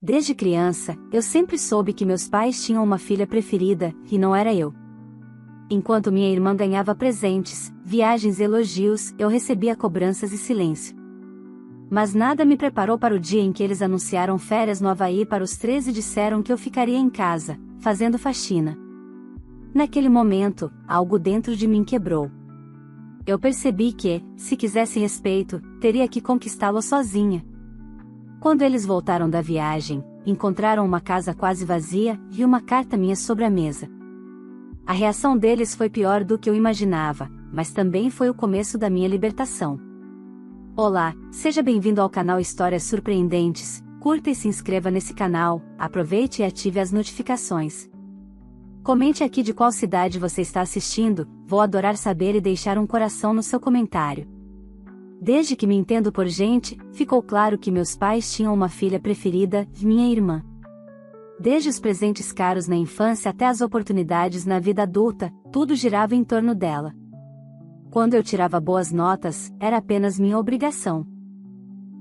Desde criança, eu sempre soube que meus pais tinham uma filha preferida, e não era eu. Enquanto minha irmã ganhava presentes, viagens e elogios, eu recebia cobranças e silêncio. Mas nada me preparou para o dia em que eles anunciaram férias no Havaí para os 13 e disseram que eu ficaria em casa, fazendo faxina. Naquele momento, algo dentro de mim quebrou. Eu percebi que, se quisesse respeito, teria que conquistá-lo sozinha. Quando eles voltaram da viagem, encontraram uma casa quase vazia e uma carta minha sobre a mesa. A reação deles foi pior do que eu imaginava, mas também foi o começo da minha libertação. Olá, seja bem-vindo ao canal Histórias Surpreendentes. Curta e se inscreva nesse canal, aproveite e ative as notificações. Comente aqui de qual cidade você está assistindo, vou adorar saber e deixar um coração no seu comentário. Desde que me entendo por gente, ficou claro que meus pais tinham uma filha preferida, minha irmã. Desde os presentes caros na infância até as oportunidades na vida adulta, tudo girava em torno dela. Quando eu tirava boas notas, era apenas minha obrigação.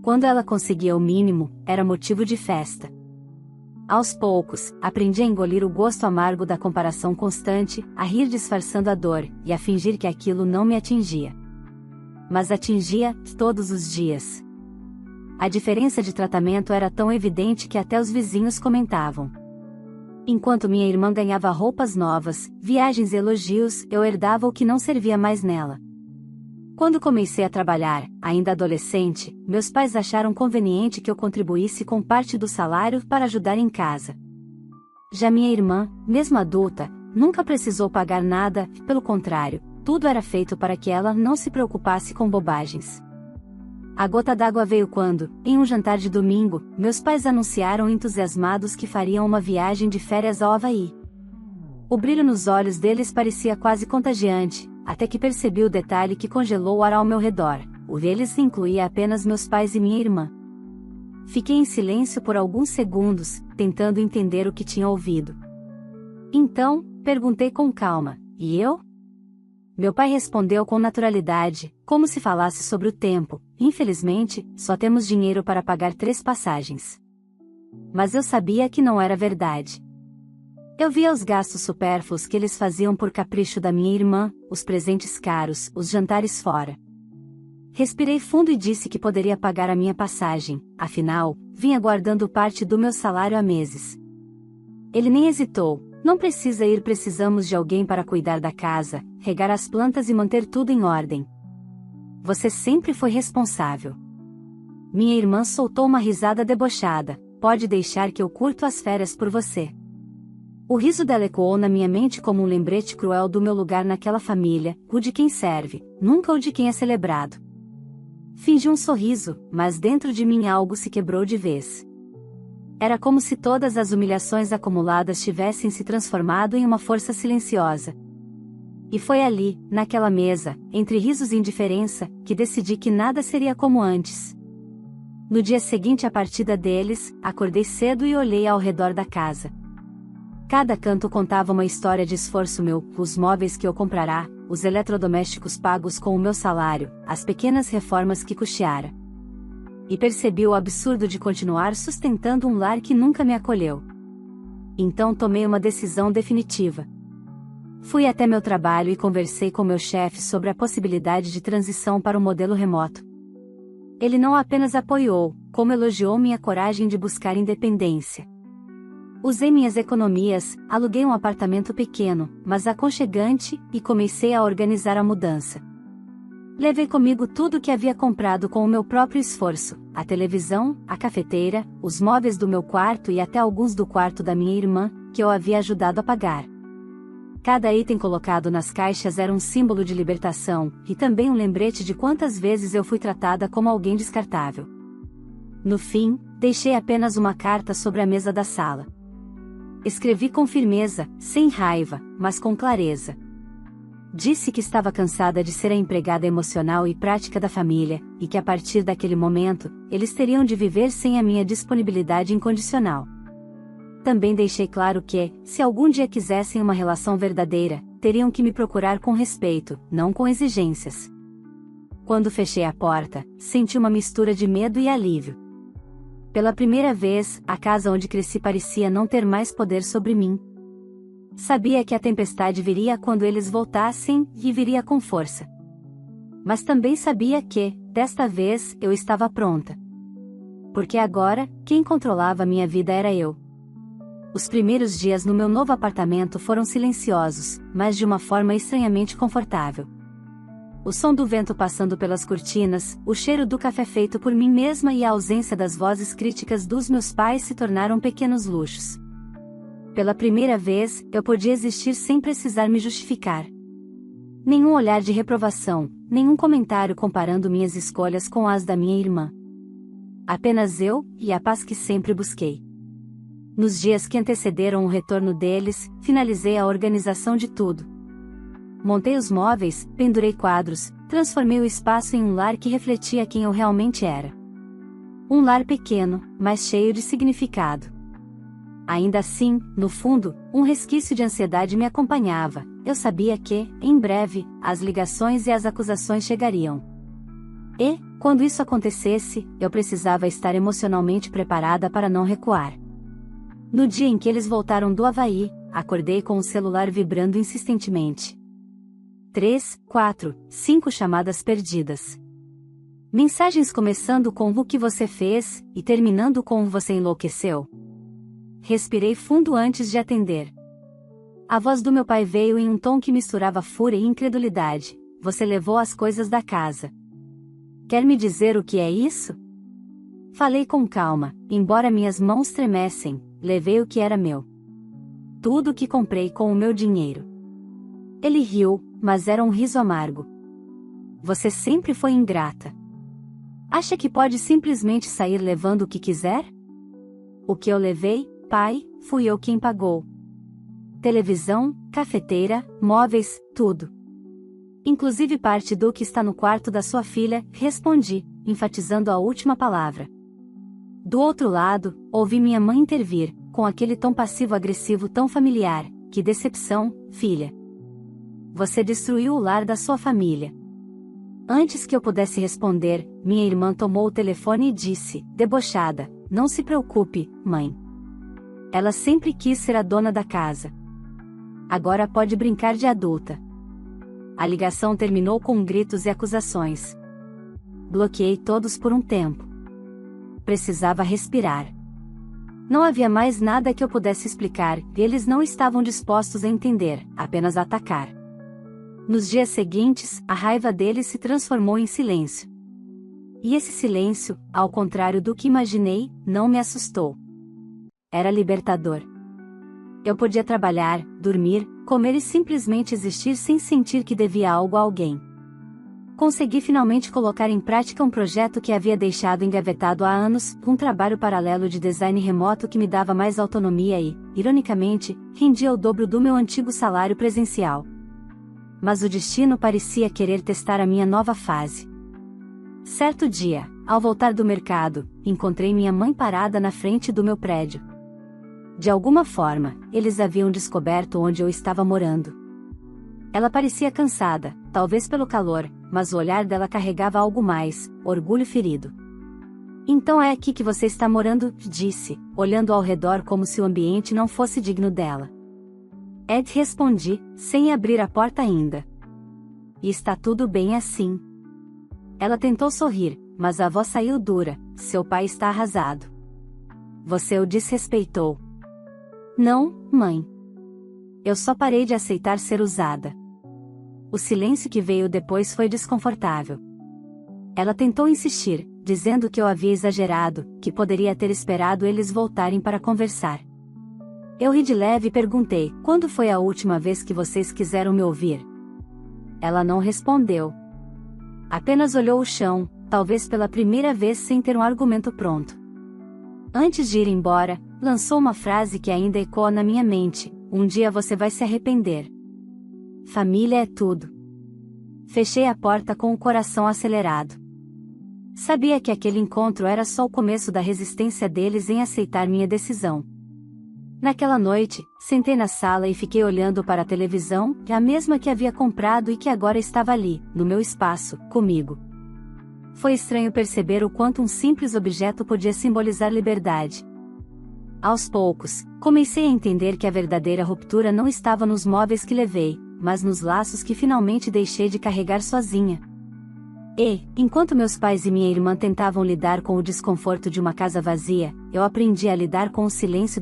Quando ela conseguia o mínimo, era motivo de festa. Aos poucos, aprendi a engolir o gosto amargo da comparação constante, a rir disfarçando a dor, e a fingir que aquilo não me atingia. Mas atingia, todos os dias. A diferença de tratamento era tão evidente que até os vizinhos comentavam. Enquanto minha irmã ganhava roupas novas, viagens e elogios, eu herdava o que não servia mais nela. Quando comecei a trabalhar, ainda adolescente, meus pais acharam conveniente que eu contribuísse com parte do salário para ajudar em casa. Já minha irmã, mesmo adulta, nunca precisou pagar nada, pelo contrário, tudo era feito para que ela não se preocupasse com bobagens. A gota d'água veio quando, em um jantar de domingo, meus pais anunciaram entusiasmados que fariam uma viagem de férias ao Havaí. O brilho nos olhos deles parecia quase contagiante, até que percebi o detalhe que congelou o ar ao meu redor. O deles incluía apenas meus pais e minha irmã. Fiquei em silêncio por alguns segundos, tentando entender o que tinha ouvido. Então, perguntei com calma: e eu? Meu pai respondeu com naturalidade, como se falasse sobre o tempo: infelizmente, só temos dinheiro para pagar 3 passagens. Mas eu sabia que não era verdade. Eu via os gastos supérfluos que eles faziam por capricho da minha irmã, os presentes caros, os jantares fora. Respirei fundo e disse que poderia pagar a minha passagem, afinal, vinha guardando parte do meu salário há meses. Ele nem hesitou: não precisa ir, precisamos de alguém para cuidar da casa, regar as plantas e manter tudo em ordem. Você sempre foi responsável. Minha irmã soltou uma risada debochada: pode deixar que eu curto as férias por você. O riso dela ecoou na minha mente como um lembrete cruel do meu lugar naquela família, o de quem serve, nunca o de quem é celebrado. Fingi um sorriso, mas dentro de mim algo se quebrou de vez. Era como se todas as humilhações acumuladas tivessem se transformado em uma força silenciosa. E foi ali, naquela mesa, entre risos e indiferença, que decidi que nada seria como antes. No dia seguinte à partida deles, acordei cedo e olhei ao redor da casa. Cada canto contava uma história de esforço meu: os móveis que eu comprara, os eletrodomésticos pagos com o meu salário, as pequenas reformas que custeara. E percebi o absurdo de continuar sustentando um lar que nunca me acolheu. Então tomei uma decisão definitiva. Fui até meu trabalho e conversei com meu chefe sobre a possibilidade de transição para o modelo remoto. Ele não apenas apoiou, como elogiou minha coragem de buscar independência. Usei minhas economias, aluguei um apartamento pequeno, mas aconchegante, e comecei a organizar a mudança. Levei comigo tudo o que havia comprado com o meu próprio esforço: a televisão, a cafeteira, os móveis do meu quarto e até alguns do quarto da minha irmã, que eu havia ajudado a pagar. Cada item colocado nas caixas era um símbolo de libertação, e também um lembrete de quantas vezes eu fui tratada como alguém descartável. No fim, deixei apenas uma carta sobre a mesa da sala. Escrevi com firmeza, sem raiva, mas com clareza. Disse que estava cansada de ser a empregada emocional e prática da família, e que a partir daquele momento, eles teriam de viver sem a minha disponibilidade incondicional. Também deixei claro que, se algum dia quisessem uma relação verdadeira, teriam que me procurar com respeito, não com exigências. Quando fechei a porta, senti uma mistura de medo e alívio. Pela primeira vez, a casa onde cresci parecia não ter mais poder sobre mim. Sabia que a tempestade viria quando eles voltassem, e viria com força. Mas também sabia que, desta vez, eu estava pronta. Porque agora, quem controlava minha vida era eu. Os primeiros dias no meu novo apartamento foram silenciosos, mas de uma forma estranhamente confortável. O som do vento passando pelas cortinas, o cheiro do café feito por mim mesma e a ausência das vozes críticas dos meus pais se tornaram pequenos luxos. Pela primeira vez, eu podia existir sem precisar me justificar. Nenhum olhar de reprovação, nenhum comentário comparando minhas escolhas com as da minha irmã. Apenas eu, e a paz que sempre busquei. Nos dias que antecederam o retorno deles, finalizei a organização de tudo. Montei os móveis, pendurei quadros, transformei o espaço em um lar que refletia quem eu realmente era. Um lar pequeno, mas cheio de significado. Ainda assim, no fundo, um resquício de ansiedade me acompanhava. Eu sabia que, em breve, as ligações e as acusações chegariam. E, quando isso acontecesse, eu precisava estar emocionalmente preparada para não recuar. No dia em que eles voltaram do Havaí, acordei com o celular vibrando insistentemente. 3, 4, 5 chamadas perdidas. Mensagens começando com o que você fez, e terminando com você enlouqueceu. Respirei fundo antes de atender. A voz do meu pai veio em um tom que misturava fúria e incredulidade. Você levou as coisas da casa. Quer me dizer o que é isso? Falei com calma, embora minhas mãos tremessem, levei o que era meu. Tudo o que comprei com o meu dinheiro. Ele riu, mas era um riso amargo. Você sempre foi ingrata. Acha que pode simplesmente sair levando o que quiser? O que eu levei, pai, fui eu quem pagou. Televisão, cafeteira, móveis, tudo. Inclusive parte do que está no quarto da sua filha, respondi, enfatizando a última palavra. Do outro lado, ouvi minha mãe intervir, com aquele tom passivo-agressivo tão familiar. Que decepção, filha. Você destruiu o lar da sua família. Antes que eu pudesse responder, minha irmã tomou o telefone e disse, debochada, não se preocupe, mãe. Ela sempre quis ser a dona da casa. Agora pode brincar de adulta. A ligação terminou com gritos e acusações. Bloqueei todos por um tempo. Precisava respirar. Não havia mais nada que eu pudesse explicar, e eles não estavam dispostos a entender, apenas a atacar. Nos dias seguintes, a raiva deles se transformou em silêncio. E esse silêncio, ao contrário do que imaginei, não me assustou. Era libertador. Eu podia trabalhar, dormir, comer e simplesmente existir sem sentir que devia algo a alguém. Consegui finalmente colocar em prática um projeto que havia deixado engavetado há anos, um trabalho paralelo de design remoto que me dava mais autonomia e, ironicamente, rendia o dobro do meu antigo salário presencial. Mas o destino parecia querer testar a minha nova fase. Certo dia, ao voltar do mercado, encontrei minha mãe parada na frente do meu prédio. De alguma forma, eles haviam descoberto onde eu estava morando. Ela parecia cansada, talvez pelo calor, mas o olhar dela carregava algo mais, orgulho ferido. Então é aqui que você está morando, disse, olhando ao redor como se o ambiente não fosse digno dela. Ed respondi, sem abrir a porta ainda. E está tudo bem assim. Ela tentou sorrir, mas a voz saiu dura, seu pai está arrasado. Você o desrespeitou. Não, mãe. Eu só parei de aceitar ser usada. O silêncio que veio depois foi desconfortável. Ela tentou insistir, dizendo que eu havia exagerado, que poderia ter esperado eles voltarem para conversar. Eu ri de leve e perguntei, quando foi a última vez que vocês quiseram me ouvir? Ela não respondeu. Apenas olhou o chão, talvez pela primeira vez sem ter um argumento pronto. Antes de ir embora, lançou uma frase que ainda ecoa na minha mente, um dia você vai se arrepender. Família é tudo. Fechei a porta com o coração acelerado. Sabia que aquele encontro era só o começo da resistência deles em aceitar minha decisão. Naquela noite, sentei na sala e fiquei olhando para a televisão, a mesma que havia comprado e que agora estava ali, no meu espaço, comigo. foi estranho perceber o quanto um simples objeto podia simbolizar liberdade. Aos poucos, comecei a entender que a verdadeira ruptura não estava nos móveis que levei, mas nos laços que finalmente deixei de carregar sozinha. E, enquanto meus pais e minha irmã tentavam lidar com o desconforto de uma casa vazia, eu aprendi a lidar com o silêncio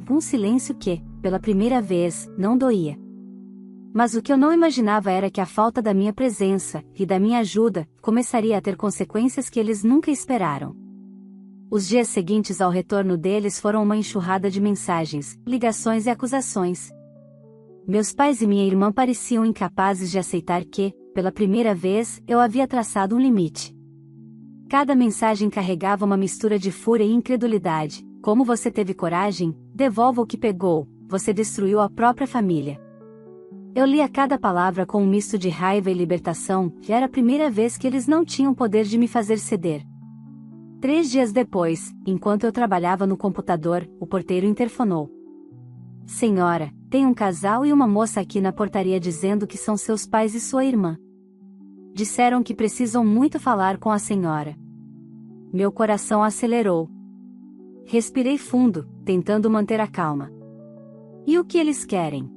um silêncio que, pela primeira vez, não doía. Mas o que eu não imaginava era que a falta da minha presença, e da minha ajuda, começaria a ter consequências que eles nunca esperaram. Os dias seguintes ao retorno deles foram uma enxurrada de mensagens, ligações e acusações. Meus pais e minha irmã pareciam incapazes de aceitar que, pela primeira vez, eu havia traçado um limite. Cada mensagem carregava uma mistura de fúria e incredulidade. Como você teve coragem? Devolva o que pegou, você destruiu a própria família. Eu lia cada palavra com um misto de raiva e libertação, e era a primeira vez que eles não tinham poder de me fazer ceder. 3 dias depois, enquanto eu trabalhava no computador, o porteiro interfonou. Senhora, tem um casal e uma moça aqui na portaria dizendo que são seus pais e sua irmã. Disseram que precisam muito falar com a senhora. Meu coração acelerou. Respirei fundo, tentando manter a calma. E o que eles querem?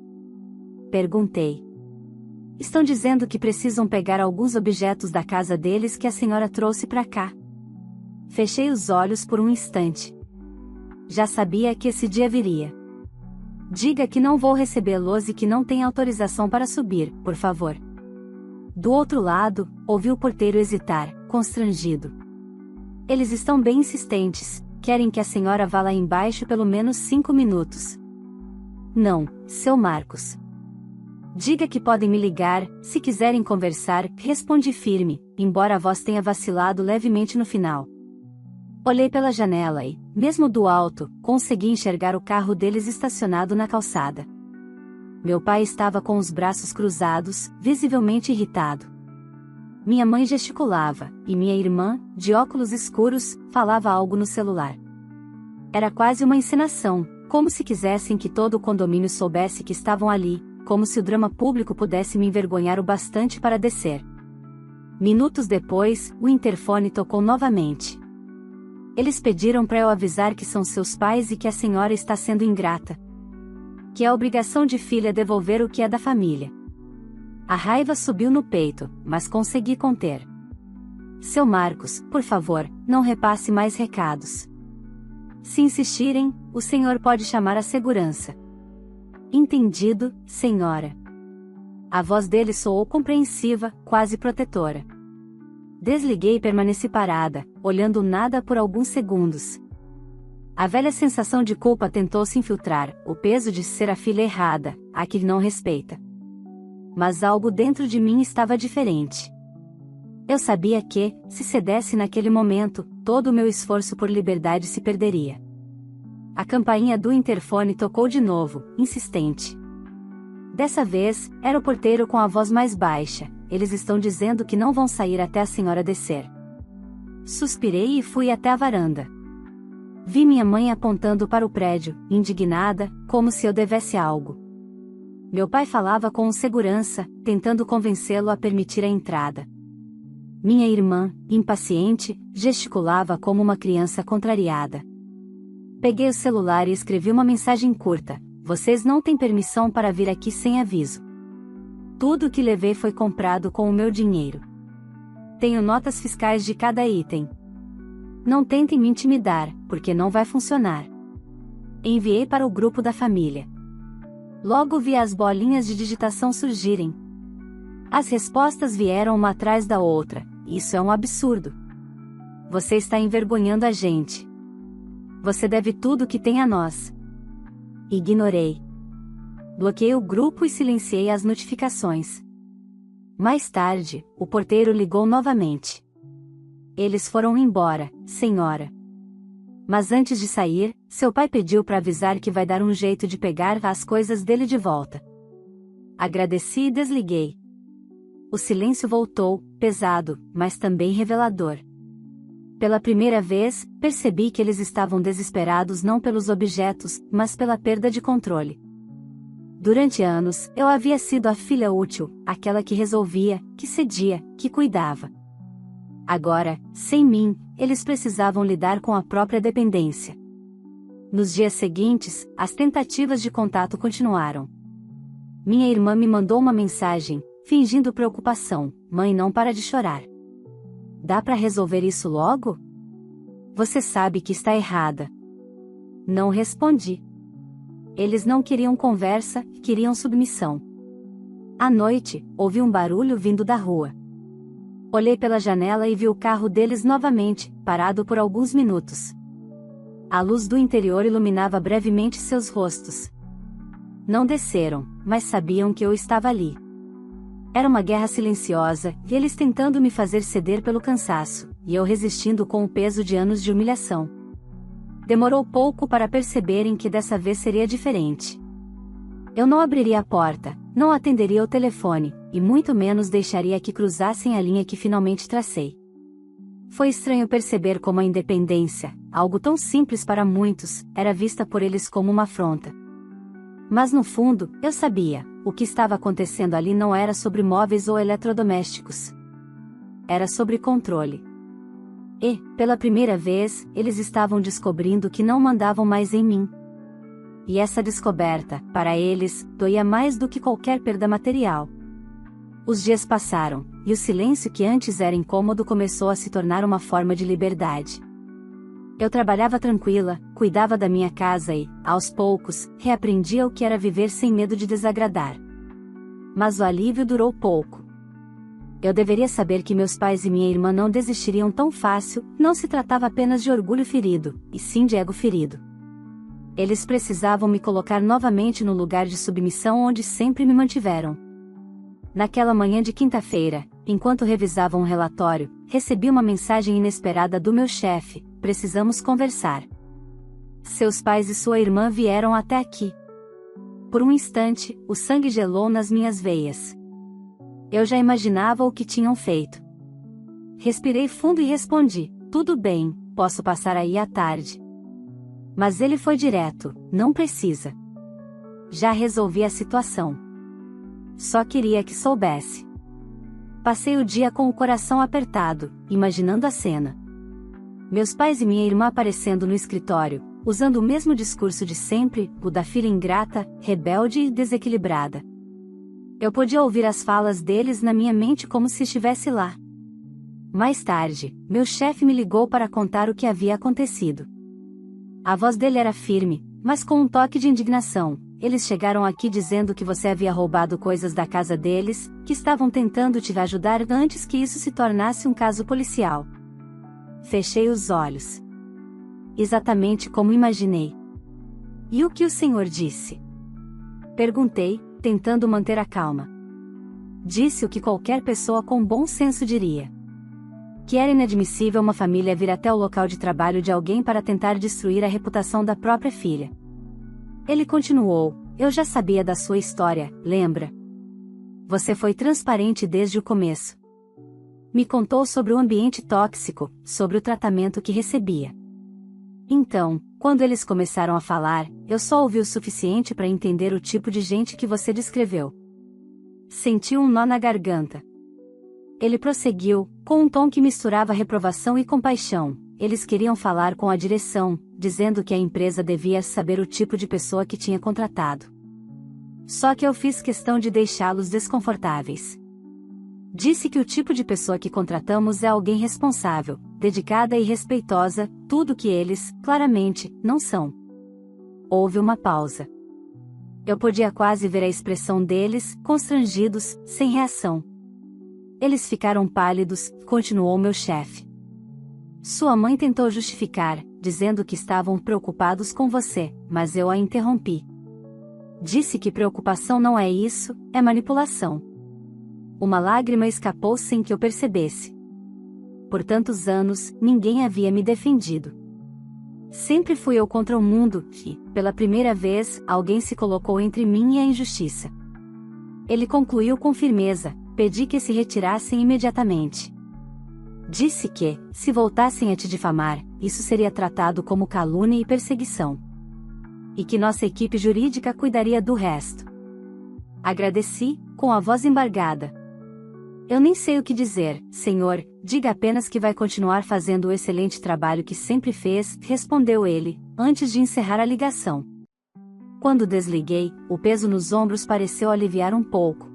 Perguntei. Estão dizendo que precisam pegar alguns objetos da casa deles que a senhora trouxe para cá. Fechei os olhos por um instante. Já sabia que esse dia viria. Diga que não vou recebê-los e que não tem autorização para subir, por favor. Do outro lado, ouvi o porteiro hesitar, constrangido. Eles estão bem insistentes, querem que a senhora vá lá embaixo pelo menos 5 minutos. Não, seu Marcos. Diga que podem me ligar, se quiserem conversar, respondi firme, embora a voz tenha vacilado levemente no final. Olhei pela janela e, mesmo do alto, consegui enxergar o carro deles estacionado na calçada. Meu pai estava com os braços cruzados, visivelmente irritado. Minha mãe gesticulava, e minha irmã, de óculos escuros, falava algo no celular. Era quase uma encenação, como se quisessem que todo o condomínio soubesse que estavam ali, como se o drama público pudesse me envergonhar o bastante para descer. Minutos depois, o interfone tocou novamente. Eles pediram para eu avisar que são seus pais e que a senhora está sendo ingrata. Que é obrigação de filha devolver o que é da família. A raiva subiu no peito, mas consegui conter. Seu Marcos, por favor, não repasse mais recados. Se insistirem, o senhor pode chamar a segurança. Entendido, senhora. A voz dele soou compreensiva, quase protetora. Desliguei e permaneci parada, olhando nada por alguns segundos. A velha sensação de culpa tentou se infiltrar, o peso de ser a filha errada, a que não respeita. Mas algo dentro de mim estava diferente. Eu sabia que, se cedesse naquele momento, todo o meu esforço por liberdade se perderia. A campainha do interfone tocou de novo, insistente. Dessa vez, era o porteiro com a voz mais baixa. Eles estão dizendo que não vão sair até a senhora descer. Suspirei e fui até a varanda. Vi minha mãe apontando para o prédio, indignada, como se eu devesse algo. Meu pai falava com um segurança, tentando convencê-lo a permitir a entrada. Minha irmã, impaciente, gesticulava como uma criança contrariada. Peguei o celular e escrevi uma mensagem curta: vocês não têm permissão para vir aqui sem aviso. Tudo o que levei foi comprado com o meu dinheiro. Tenho notas fiscais de cada item. Não tentem me intimidar, porque não vai funcionar. Enviei para o grupo da família. Logo vi as bolinhas de digitação surgirem. As respostas vieram uma atrás da outra. Isso é um absurdo. Você está envergonhando a gente. Você deve tudo o que tem a nós. Ignorei. Bloqueei o grupo e silenciei as notificações. Mais tarde, o porteiro ligou novamente. Eles foram embora, senhora. Mas antes de sair, seu pai pediu para avisar que vai dar um jeito de pegar as coisas dele de volta. Agradeci e desliguei. O silêncio voltou, pesado, mas também revelador. Pela primeira vez, percebi que eles estavam desesperados não pelos objetos, mas pela perda de controle. Durante anos, eu havia sido a filha útil, aquela que resolvia, que cedia, que cuidava. Agora, sem mim, eles precisavam lidar com a própria dependência. Nos dias seguintes, as tentativas de contato continuaram. Minha irmã me mandou uma mensagem, fingindo preocupação: "Mãe, não para de chorar. Dá para resolver isso logo? Você sabe que está errada." Não respondi. Eles não queriam conversa, queriam submissão. À noite, ouvi um barulho vindo da rua. Olhei pela janela e vi o carro deles novamente, parado por alguns minutos. A luz do interior iluminava brevemente seus rostos. Não desceram, mas sabiam que eu estava ali. Era uma guerra silenciosa, e eles tentando me fazer ceder pelo cansaço, e eu resistindo com o peso de anos de humilhação. Demorou pouco para perceberem que dessa vez seria diferente. Eu não abriria a porta, não atenderia o telefone, e muito menos deixaria que cruzassem a linha que finalmente tracei. Foi estranho perceber como a independência, algo tão simples para muitos, era vista por eles como uma afronta. Mas no fundo, eu sabia, o que estava acontecendo ali não era sobre móveis ou eletrodomésticos. Era sobre controle. E, pela primeira vez, eles estavam descobrindo que não mandavam mais em mim. E essa descoberta, para eles, doía mais do que qualquer perda material. Os dias passaram, e o silêncio que antes era incômodo começou a se tornar uma forma de liberdade. Eu trabalhava tranquila, cuidava da minha casa e, aos poucos, reaprendia o que era viver sem medo de desagradar. Mas o alívio durou pouco. Eu deveria saber que meus pais e minha irmã não desistiriam tão fácil, não se tratava apenas de orgulho ferido, e sim de ego ferido. Eles precisavam me colocar novamente no lugar de submissão onde sempre me mantiveram. Naquela manhã de quinta-feira, enquanto revisava um relatório, recebi uma mensagem inesperada do meu chefe: "Precisamos conversar. Seus pais e sua irmã vieram até aqui." Por um instante, o sangue gelou nas minhas veias. Eu já imaginava o que tinham feito. Respirei fundo e respondi: "Tudo bem, posso passar aí à tarde." Mas ele foi direto: "Não precisa. Já resolvi a situação. Só queria que soubesse." Passei o dia com o coração apertado, imaginando a cena. Meus pais e minha irmã aparecendo no escritório, usando o mesmo discurso de sempre, o da filha ingrata, rebelde e desequilibrada. Eu podia ouvir as falas deles na minha mente como se estivesse lá. Mais tarde, meu chefe me ligou para contar o que havia acontecido. A voz dele era firme, mas com um toque de indignação: "Eles chegaram aqui dizendo que você havia roubado coisas da casa deles, que estavam tentando te ajudar antes que isso se tornasse um caso policial." Fechei os olhos. Exatamente como imaginei. "E o que o senhor disse?" Perguntei, tentando manter a calma. Disse o que qualquer pessoa com bom senso diria: que era inadmissível uma família vir até o local de trabalho de alguém para tentar destruir a reputação da própria filha. Ele continuou: "Eu já sabia da sua história, lembra? Você foi transparente desde o começo. Me contou sobre o ambiente tóxico, sobre o tratamento que recebia. Então, quando eles começaram a falar, eu só ouvi o suficiente para entender o tipo de gente que você descreveu." Senti um nó na garganta. Ele prosseguiu, com um tom que misturava reprovação e compaixão: "Eles queriam falar com a direção, dizendo que a empresa devia saber o tipo de pessoa que tinha contratado. Só que eu fiz questão de deixá-los desconfortáveis. Disse que o tipo de pessoa que contratamos é alguém responsável, dedicada e respeitosa, tudo que eles, claramente, não são." Houve uma pausa. Eu podia quase ver a expressão deles, constrangidos, sem reação. "Eles ficaram pálidos", continuou meu chefe. "Sua mãe tentou justificar, dizendo que estavam preocupados com você, mas eu a interrompi. Disse que preocupação não é isso, é manipulação." Uma lágrima escapou sem que eu percebesse. Por tantos anos, ninguém havia me defendido. Sempre fui eu contra o mundo, e, pela primeira vez, alguém se colocou entre mim e a injustiça. Ele concluiu com firmeza: "Pedi que se retirassem imediatamente. Disse que, se voltassem a te difamar, isso seria tratado como calúnia e perseguição. E que nossa equipe jurídica cuidaria do resto." Agradeci, com a voz embargada. Eu nem sei o que dizer, senhor, diga apenas que vai continuar fazendo o excelente trabalho que sempre fez, respondeu ele, antes de encerrar a ligação. Quando desliguei, o peso nos ombros pareceu aliviar um pouco.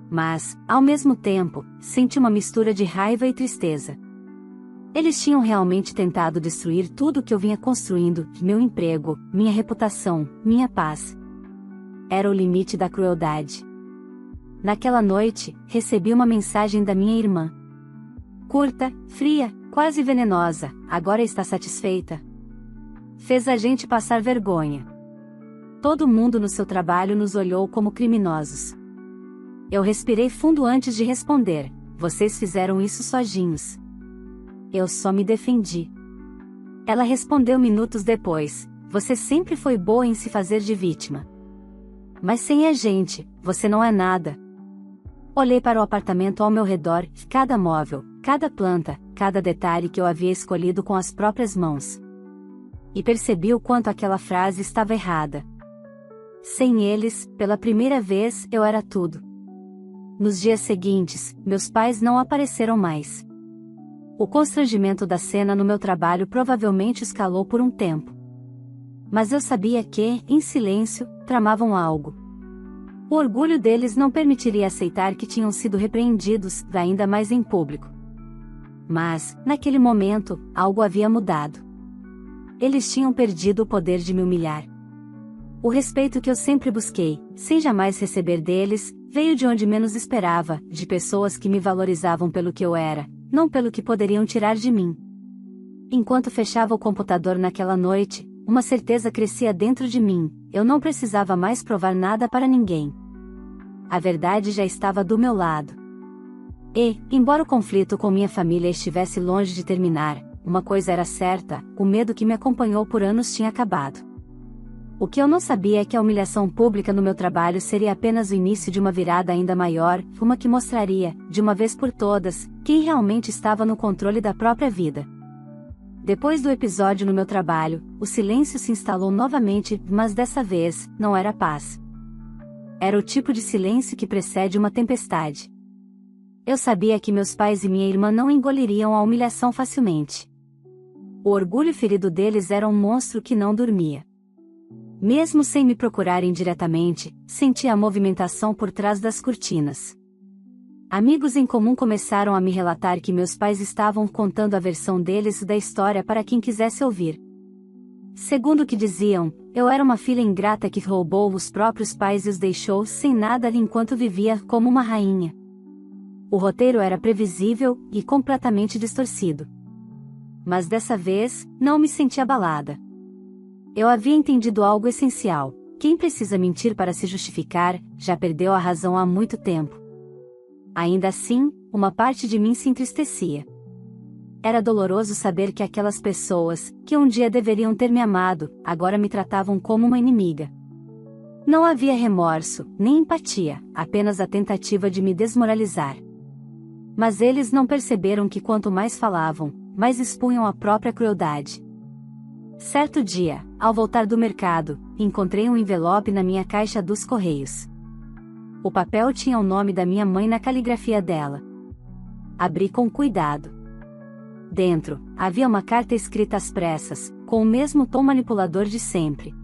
Mas, ao mesmo tempo, senti uma mistura de raiva e tristeza. Eles tinham realmente tentado destruir tudo o que eu vinha construindo, meu emprego, minha reputação, minha paz. Era o limite da crueldade. Naquela noite, recebi uma mensagem da minha irmã. Curta, fria, quase venenosa, agora está satisfeita? Fez a gente passar vergonha. Todo mundo no seu trabalho nos olhou como criminosos. Eu respirei fundo antes de responder, vocês fizeram isso sozinhos. Eu só me defendi. Ela respondeu minutos depois, você sempre foi boa em se fazer de vítima. Mas sem a gente, você não é nada. Olhei para o apartamento ao meu redor, cada móvel, cada planta, cada detalhe que eu havia escolhido com as próprias mãos. E percebi o quanto aquela frase estava errada. Sem eles, pela primeira vez, eu era tudo. Nos dias seguintes, meus pais não apareceram mais. O constrangimento da cena no meu trabalho provavelmente escalou por um tempo. Mas eu sabia que, em silêncio, tramavam algo. O orgulho deles não permitiria aceitar que tinham sido repreendidos, ainda mais em público. Mas, naquele momento, algo havia mudado. Eles tinham perdido o poder de me humilhar. O respeito que eu sempre busquei, sem jamais receber deles, veio de onde menos esperava, de pessoas que me valorizavam pelo que eu era, não pelo que poderiam tirar de mim. Enquanto fechava o computador naquela noite, uma certeza crescia dentro de mim, eu não precisava mais provar nada para ninguém. A verdade já estava do meu lado. E, embora o conflito com minha família estivesse longe de terminar, uma coisa era certa, o medo que me acompanhou por anos tinha acabado. O que eu não sabia é que a humilhação pública no meu trabalho seria apenas o início de uma virada ainda maior, uma que mostraria, de uma vez por todas, quem realmente estava no controle da própria vida. Depois do episódio no meu trabalho, o silêncio se instalou novamente, mas dessa vez, não era paz. Era o tipo de silêncio que precede uma tempestade. Eu sabia que meus pais e minha irmã não engoliriam a humilhação facilmente. O orgulho ferido deles era um monstro que não dormia. Mesmo sem me procurarem diretamente, sentia a movimentação por trás das cortinas. Amigos em comum começaram a me relatar que meus pais estavam contando a versão deles da história para quem quisesse ouvir. Segundo o que diziam, eu era uma filha ingrata que roubou os próprios pais e os deixou sem nada ali enquanto vivia como uma rainha. O roteiro era previsível e completamente distorcido. Mas dessa vez, não me senti abalada. Eu havia entendido algo essencial: quem precisa mentir para se justificar, já perdeu a razão há muito tempo. Ainda assim, uma parte de mim se entristecia. Era doloroso saber que aquelas pessoas, que um dia deveriam ter me amado, agora me tratavam como uma inimiga. Não havia remorso, nem empatia, apenas a tentativa de me desmoralizar. Mas eles não perceberam que quanto mais falavam, mais expunham a própria crueldade. Certo dia, ao voltar do mercado, encontrei um envelope na minha caixa dos correios. O papel tinha o nome da minha mãe na caligrafia dela. Abri com cuidado. Dentro, havia uma carta escrita às pressas, com o mesmo tom manipulador de sempre.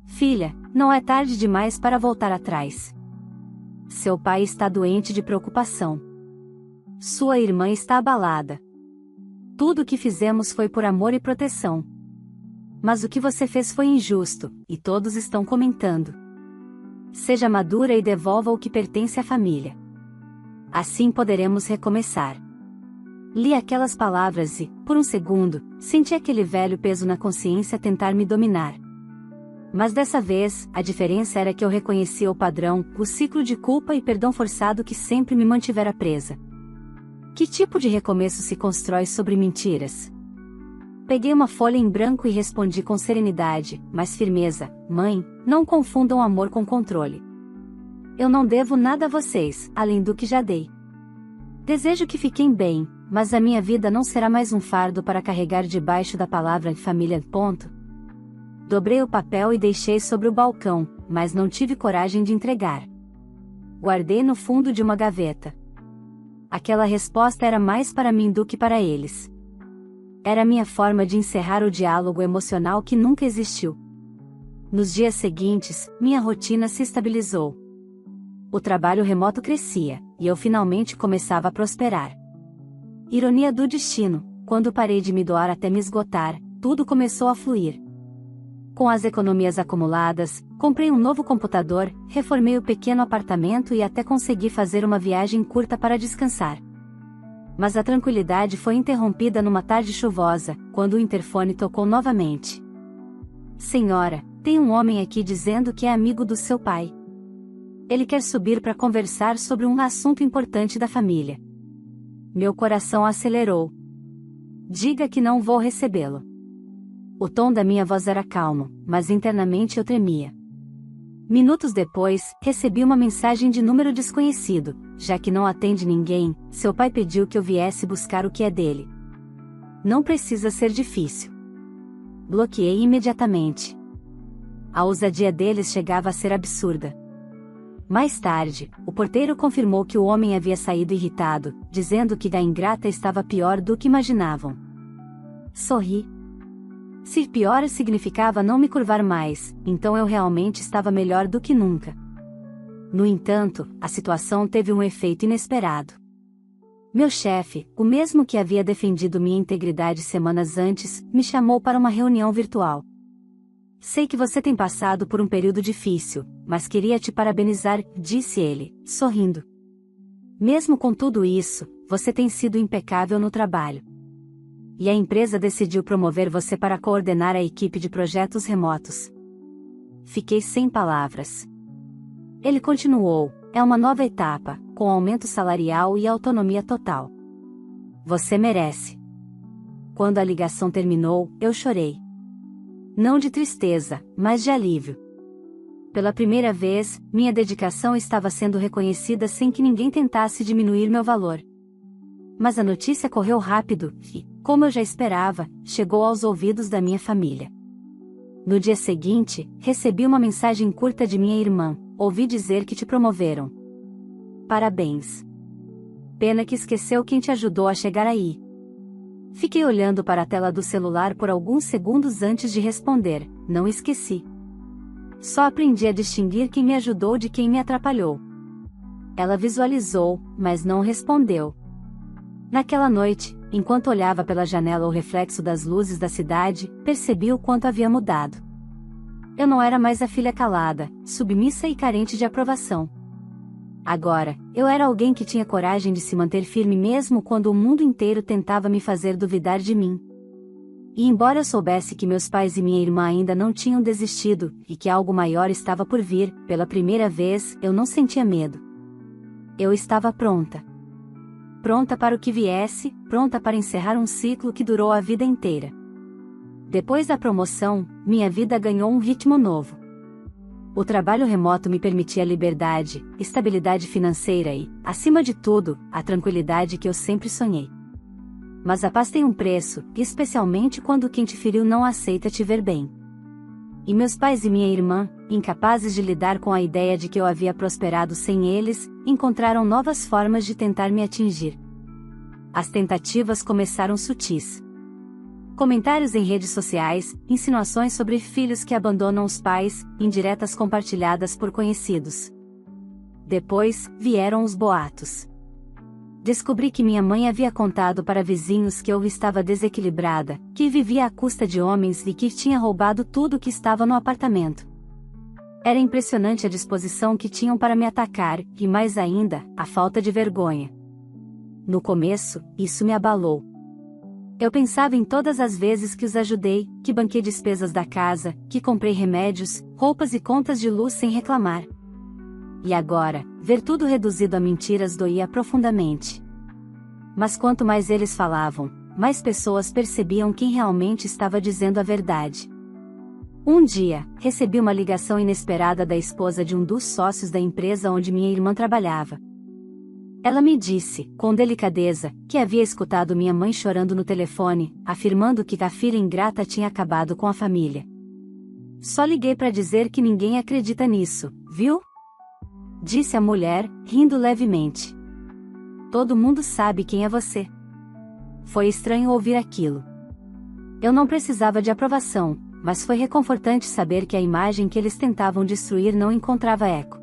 Filha, não é tarde demais para voltar atrás. Seu pai está doente de preocupação. Sua irmã está abalada. Tudo o que fizemos foi por amor e proteção. Mas o que você fez foi injusto, e todos estão comentando. Seja madura e devolva o que pertence à família. Assim poderemos recomeçar. Li aquelas palavras e, por um segundo, senti aquele velho peso na consciência tentar me dominar. Mas dessa vez, a diferença era que eu reconhecia o padrão, o ciclo de culpa e perdão forçado que sempre me mantivera presa. Que tipo de recomeço se constrói sobre mentiras? Peguei uma folha em branco e respondi com serenidade, mas firmeza: mãe, não confundam amor com controle. Eu não devo nada a vocês, além do que já dei. Desejo que fiquem bem, mas a minha vida não será mais um fardo para carregar debaixo da palavra família. Dobrei o papel e deixei sobre o balcão, mas não tive coragem de entregar. Guardei no fundo de uma gaveta. Aquela resposta era mais para mim do que para eles. Era minha forma de encerrar o diálogo emocional que nunca existiu. Nos dias seguintes, minha rotina se estabilizou. O trabalho remoto crescia, e eu finalmente começava a prosperar. Ironia do destino, quando parei de me doar até me esgotar, tudo começou a fluir. Com as economias acumuladas, comprei um novo computador, reformei o pequeno apartamento e até consegui fazer uma viagem curta para descansar. Mas a tranquilidade foi interrompida numa tarde chuvosa, quando o interfone tocou novamente. Senhora, tem um homem aqui dizendo que é amigo do seu pai. Ele quer subir para conversar sobre um assunto importante da família. Meu coração acelerou. Diga que não vou recebê-lo. O tom da minha voz era calmo, mas internamente eu tremia. Minutos depois, recebi uma mensagem de número desconhecido. Já que não atende ninguém, seu pai pediu que eu viesse buscar o que é dele. Não precisa ser difícil. Bloqueei imediatamente. A ousadia deles chegava a ser absurda. Mais tarde, o porteiro confirmou que o homem havia saído irritado, dizendo que a ingrata estava pior do que imaginavam. Sorri. Se pior significava não me curvar mais, então eu realmente estava melhor do que nunca. No entanto, a situação teve um efeito inesperado. Meu chefe, o mesmo que havia defendido minha integridade semanas antes, me chamou para uma reunião virtual. Sei que você tem passado por um período difícil, mas queria te parabenizar, disse ele, sorrindo. Mesmo com tudo isso, você tem sido impecável no trabalho. E a empresa decidiu promover você para coordenar a equipe de projetos remotos. Fiquei sem palavras. Ele continuou, é uma nova etapa, com aumento salarial e autonomia total. Você merece. Quando a ligação terminou, eu chorei. Não de tristeza, mas de alívio. Pela primeira vez, minha dedicação estava sendo reconhecida sem que ninguém tentasse diminuir meu valor. Mas a notícia correu rápido e, como eu já esperava, chegou aos ouvidos da minha família. No dia seguinte, recebi uma mensagem curta de minha irmã: ouvi dizer que te promoveram. Parabéns. Pena que esqueceu quem te ajudou a chegar aí. Fiquei olhando para a tela do celular por alguns segundos antes de responder: não esqueci. Só aprendi a distinguir quem me ajudou de quem me atrapalhou. Ela visualizou, mas não respondeu. Naquela noite, enquanto olhava pela janela o reflexo das luzes da cidade, percebi o quanto havia mudado. Eu não era mais a filha calada, submissa e carente de aprovação. Agora, eu era alguém que tinha coragem de se manter firme mesmo quando o mundo inteiro tentava me fazer duvidar de mim. E embora eu soubesse que meus pais e minha irmã ainda não tinham desistido, e que algo maior estava por vir, pela primeira vez, eu não sentia medo. Eu estava pronta. Pronta para o que viesse, pronta para encerrar um ciclo que durou a vida inteira. Depois da promoção, minha vida ganhou um ritmo novo. O trabalho remoto me permitia liberdade, estabilidade financeira e, acima de tudo, a tranquilidade que eu sempre sonhei. Mas a paz tem um preço, especialmente quando quem te feriu não aceita te ver bem. E meus pais e minha irmã, incapazes de lidar com a ideia de que eu havia prosperado sem eles, encontraram novas formas de tentar me atingir. As tentativas começaram sutis. Comentários em redes sociais, insinuações sobre filhos que abandonam os pais, indiretas compartilhadas por conhecidos. Depois, vieram os boatos. Descobri que minha mãe havia contado para vizinhos que eu estava desequilibrada, que vivia à custa de homens e que tinha roubado tudo que estava no apartamento. Era impressionante a disposição que tinham para me atacar, e mais ainda, a falta de vergonha. No começo, isso me abalou. Eu pensava em todas as vezes que os ajudei, que banquei despesas da casa, que comprei remédios, roupas e contas de luz sem reclamar. E agora, ver tudo reduzido a mentiras doía profundamente. Mas quanto mais eles falavam, mais pessoas percebiam quem realmente estava dizendo a verdade. Um dia, recebi uma ligação inesperada da esposa de um dos sócios da empresa onde minha irmã trabalhava. Ela me disse, com delicadeza, que havia escutado minha mãe chorando no telefone, afirmando que a filha ingrata tinha acabado com a família. Só liguei para dizer que ninguém acredita nisso, viu? Disse a mulher, rindo levemente. Todo mundo sabe quem é você. Foi estranho ouvir aquilo. Eu não precisava de aprovação, mas foi reconfortante saber que a imagem que eles tentavam destruir não encontrava eco.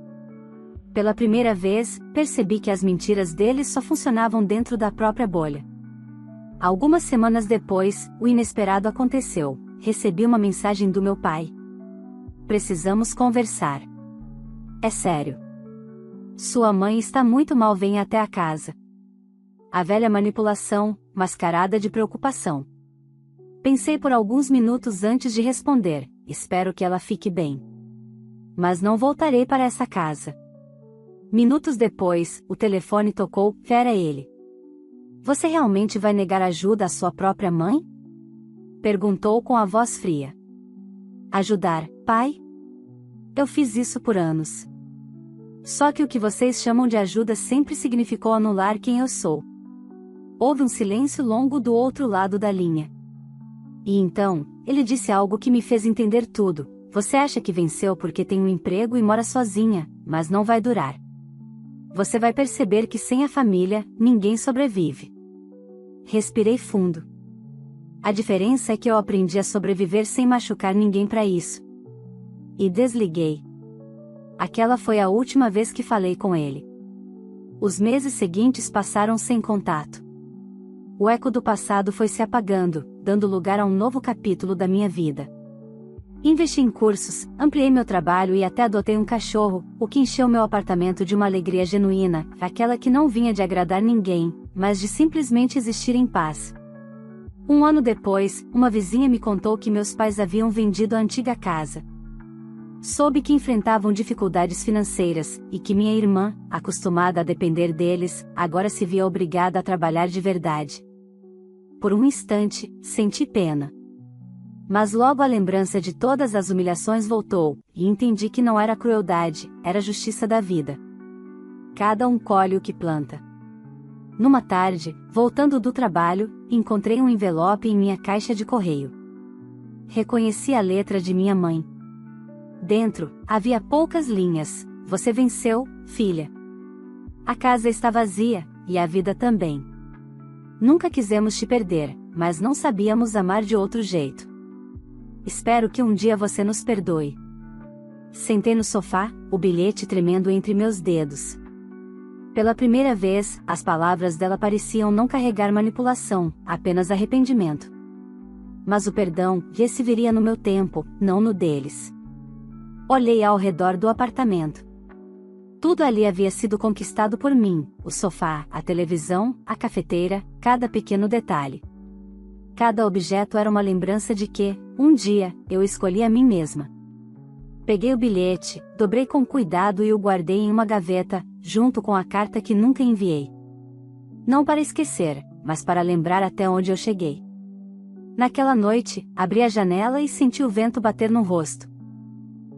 Pela primeira vez, percebi que as mentiras deles só funcionavam dentro da própria bolha. Algumas semanas depois, o inesperado aconteceu. Recebi uma mensagem do meu pai. Precisamos conversar. É sério. Sua mãe está muito mal, venha até a casa. A velha manipulação, mascarada de preocupação. Pensei por alguns minutos antes de responder, espero que ela fique bem. Mas não voltarei para essa casa. Minutos depois, o telefone tocou, era ele. Você realmente vai negar ajuda à sua própria mãe? Perguntou com a voz fria. Ajudar, pai? Eu fiz isso por anos. Só que o que vocês chamam de ajuda sempre significou anular quem eu sou. Houve um silêncio longo do outro lado da linha. E então, ele disse algo que me fez entender tudo. Você acha que venceu porque tem um emprego e mora sozinha, mas não vai durar. Você vai perceber que sem a família, ninguém sobrevive. Respirei fundo. A diferença é que eu aprendi a sobreviver sem machucar ninguém para isso. E desliguei. Aquela foi a última vez que falei com ele. Os meses seguintes passaram sem contato. O eco do passado foi se apagando, dando lugar a um novo capítulo da minha vida. Investi em cursos, ampliei meu trabalho e até adotei um cachorro, o que encheu meu apartamento de uma alegria genuína, aquela que não vinha de agradar ninguém, mas de simplesmente existir em paz. Um ano depois, uma vizinha me contou que meus pais haviam vendido a antiga casa. Soube que enfrentavam dificuldades financeiras, e que minha irmã, acostumada a depender deles, agora se via obrigada a trabalhar de verdade. Por um instante, senti pena. Mas logo a lembrança de todas as humilhações voltou, e entendi que não era crueldade, era justiça da vida. Cada um colhe o que planta. Numa tarde, voltando do trabalho, encontrei um envelope em minha caixa de correio. Reconheci a letra de minha mãe. Dentro, havia poucas linhas: você venceu, filha. A casa está vazia, e a vida também. Nunca quisemos te perder, mas não sabíamos amar de outro jeito. Espero que um dia você nos perdoe. Sentei no sofá, o bilhete tremendo entre meus dedos. Pela primeira vez, as palavras dela pareciam não carregar manipulação, apenas arrependimento. Mas o perdão, esse viria no meu tempo, não no deles. Olhei ao redor do apartamento. Tudo ali havia sido conquistado por mim: o sofá, a televisão, a cafeteira, cada pequeno detalhe. Cada objeto era uma lembrança de que, um dia, eu escolhi a mim mesma. Peguei o bilhete, dobrei com cuidado e o guardei em uma gaveta, junto com a carta que nunca enviei. Não para esquecer, mas para lembrar até onde eu cheguei. Naquela noite, abri a janela e senti o vento bater no rosto.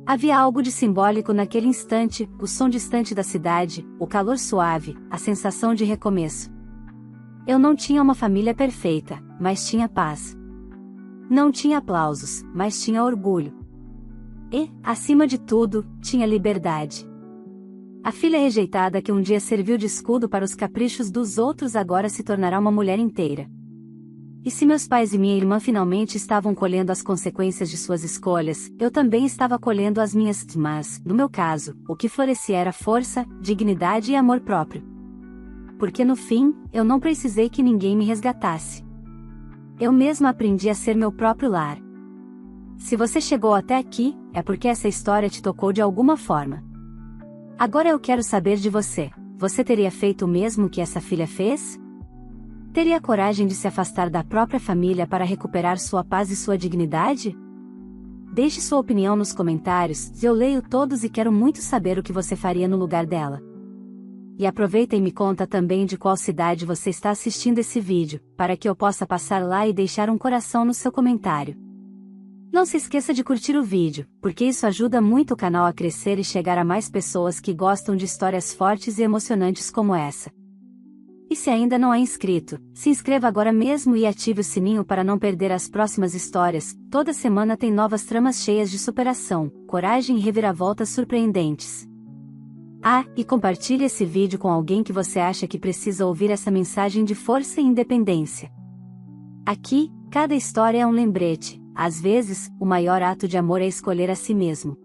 Havia algo de simbólico naquele instante: o som distante da cidade, o calor suave, a sensação de recomeço. Eu não tinha uma família perfeita, mas tinha paz. Não tinha aplausos, mas tinha orgulho. E, acima de tudo, tinha liberdade. A filha rejeitada que um dia serviu de escudo para os caprichos dos outros agora se tornará uma mulher inteira. E se meus pais e minha irmã finalmente estavam colhendo as consequências de suas escolhas, eu também estava colhendo as minhas, mas, no meu caso, o que florescia era força, dignidade e amor próprio. Porque no fim, eu não precisei que ninguém me resgatasse. Eu mesma aprendi a ser meu próprio lar. Se você chegou até aqui, é porque essa história te tocou de alguma forma. Agora eu quero saber de você: você teria feito o mesmo que essa filha fez? Teria coragem de se afastar da própria família para recuperar sua paz e sua dignidade? Deixe sua opinião nos comentários, eu leio todos e quero muito saber o que você faria no lugar dela. E aproveita e me conta também de qual cidade você está assistindo esse vídeo, para que eu possa passar lá e deixar um coração no seu comentário. Não se esqueça de curtir o vídeo, porque isso ajuda muito o canal a crescer e chegar a mais pessoas que gostam de histórias fortes e emocionantes como essa. E se ainda não é inscrito, se inscreva agora mesmo e ative o sininho para não perder as próximas histórias. Toda semana tem novas tramas cheias de superação, coragem e reviravoltas surpreendentes. Ah, e compartilhe esse vídeo com alguém que você acha que precisa ouvir essa mensagem de força e independência. Aqui, cada história é um lembrete. Às vezes, o maior ato de amor é escolher a si mesmo.